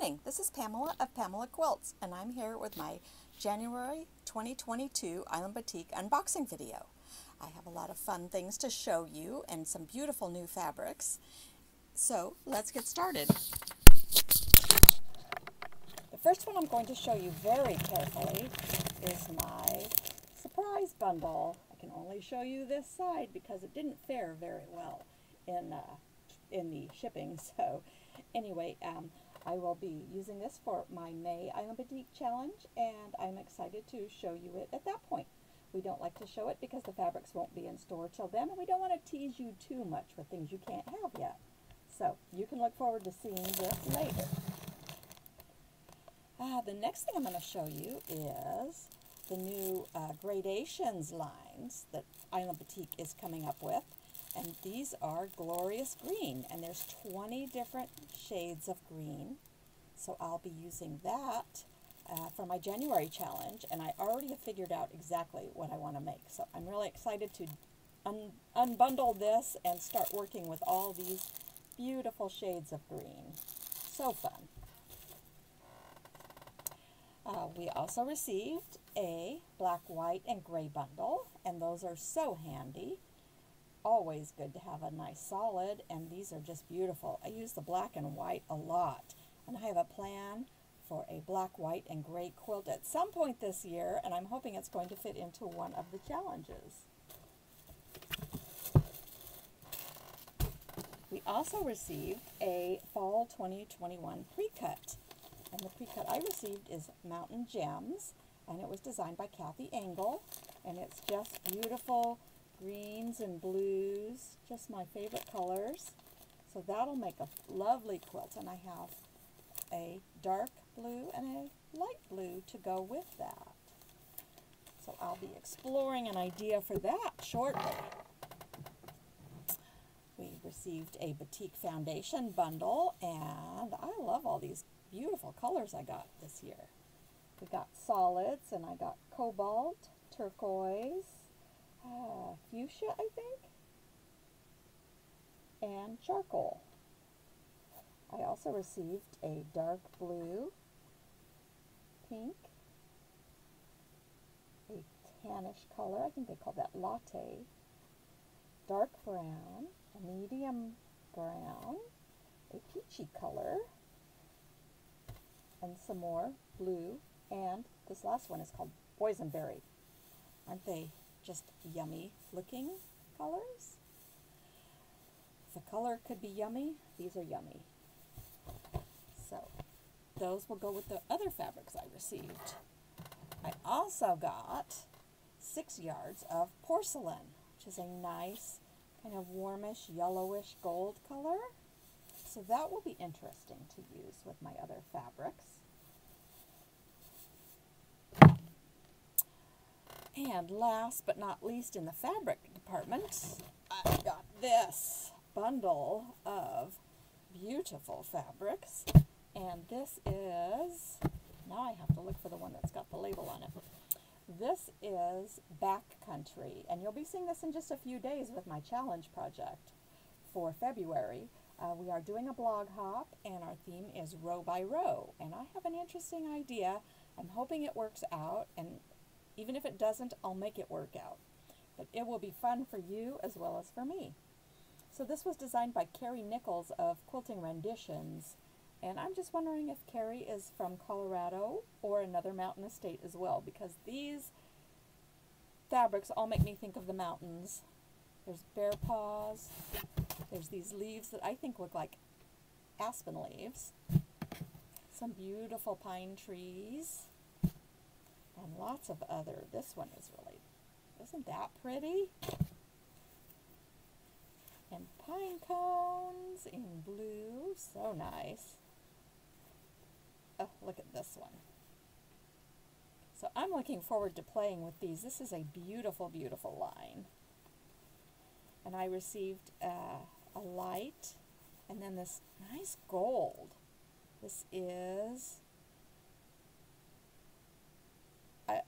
morning, this is Pamela of Pamela Quilts, and I'm here with my January 2022 Island Batik unboxing video. I have a lot of fun things to show you and some beautiful new fabrics. So let's get started. The first one I'm going to show you very carefully is my surprise bundle. I can only show you this side because it didn't fare very well in the shipping. So anyway, I will be using this for my May Island Batik challenge, and I'm excited to show you it at that point. We don't like to show it because the fabrics won't be in store till then, and we don't want to tease you too much with things you can't have yet. So you can look forward to seeing this later. The next thing I'm going to show you is the new gradations lines that Island Batik is coming up with. And these are glorious green, and there's 20 different shades of green. So I'll be using that for my January challenge, and I already have figured out exactly what I want to make. So I'm really excited to unbundle this and start working with all these beautiful shades of green. So fun. We also received a black, white, and gray bundle, and those are so handy. Always good to have a nice solid, and these are just beautiful. I use the black and white a lot, and I have a plan for a black, white, and gray quilt at some point this year, and I'm hoping it's going to fit into one of the challenges. We also received a fall 2021 pre-cut, and the pre-cut I received is Mountain Gems, and it was designed by Kathy Engel, and it's just beautiful greens and blues, just my favorite colors. So that'll make a lovely quilt, and I have a dark blue and a light blue to go with that. So I'll be exploring an idea for that shortly. We received a Batik Foundation bundle, and I love all these beautiful colors I got this year. We got solids, and I got cobalt, turquoise, fuchsia, I think, and charcoal. I also received a dark blue, pink, a tannish color, I think they call that latte, dark brown, a medium brown, a peachy color, and some more blue, and this last one is called boysenberry. Aren't they just yummy looking colors? If a color could be yummy, these are yummy. So those will go with the other fabrics I received. I also got 6 yards of porcelain, which is a nice kind of warmish yellowish gold color. So that will be interesting to use with my other fabrics. And last but not least in the fabric department, I got this bundle of beautiful fabrics. And this is, now I have to look for the one that's got the label on it. This is Backcountry, and you'll be seeing this in just a few days with my challenge project for February. We are doing a blog hop, and our theme is row by row. And I have an interesting idea. I'm hoping it works out, and even if it doesn't, I'll make it work out. But it will be fun for you as well as for me. So this was designed by Carrie Nichols of Quilting Renditions. And I'm just wondering if Carrie is from Colorado or another mountain state as well, because these fabrics all make me think of the mountains. There's bear paws. There's these leaves that I think look like aspen leaves. Some beautiful pine trees. And lots of other, this one is really, isn't that pretty? And pine cones in blue, so nice. Oh, look at this one. So I'm looking forward to playing with these. This is a beautiful, beautiful line. And I received a light, and then this nice gold. This is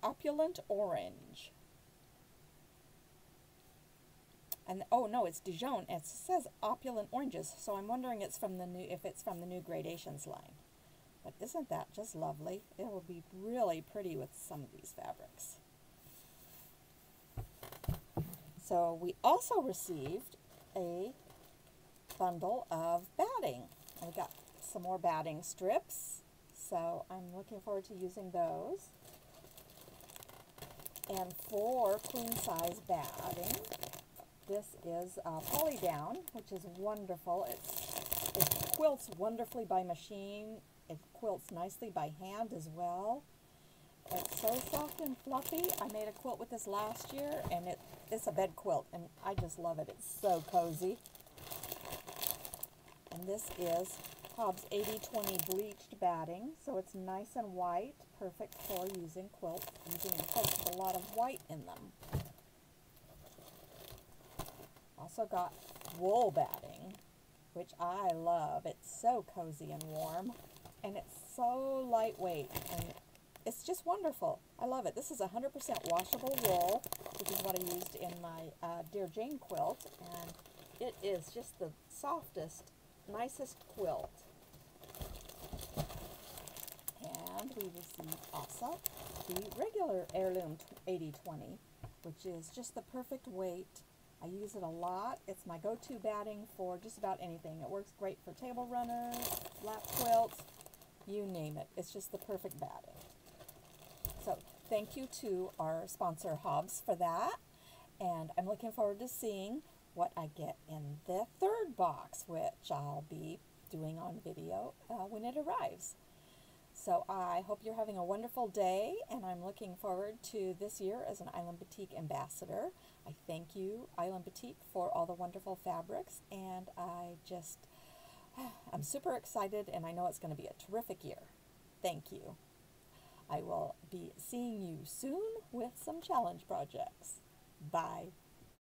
opulent orange. And oh no, it's Dijon. It says opulent oranges, so I'm wondering if it's from the new gradations line. But isn't that just lovely? It will be really pretty with some of these fabrics. So we also received a bundle of batting. We got some more batting strips, so I'm looking forward to using those. And for queen size batting, this is poly down, which is wonderful. It quilts wonderfully by machine. It quilts nicely by hand as well. It's so soft and fluffy. I made a quilt with this last year, and it's a bed quilt, and I just love it. It's so cozy. And this is Hobbs 80/20 bleached batting, so it's nice and white, perfect for using quilts with a lot of white in them. Also got wool batting, which I love. It's so cozy and warm, and it's so lightweight, and it's just wonderful. I love it. This is 100% washable wool, which is what I used in my Dear Jane quilt, and it is just the softest, nicest quilt. And we received also the regular heirloom 80/20, which is just the perfect weight. I use it a lot. It's my go-to batting for just about anything. It works great for table runners, lap quilts, you name it. It's just the perfect batting. So thank you to our sponsor Hobbs for that. And I'm looking forward to seeing what I get in the third box, which I'll be doing on video when it arrives. So I hope you're having a wonderful day, and I'm looking forward to this year as an Island Batik Ambassador. I thank you, Island Batik, for all the wonderful fabrics, and I'm super excited, and I know it's going to be a terrific year. Thank you. I will be seeing you soon with some challenge projects. Bye.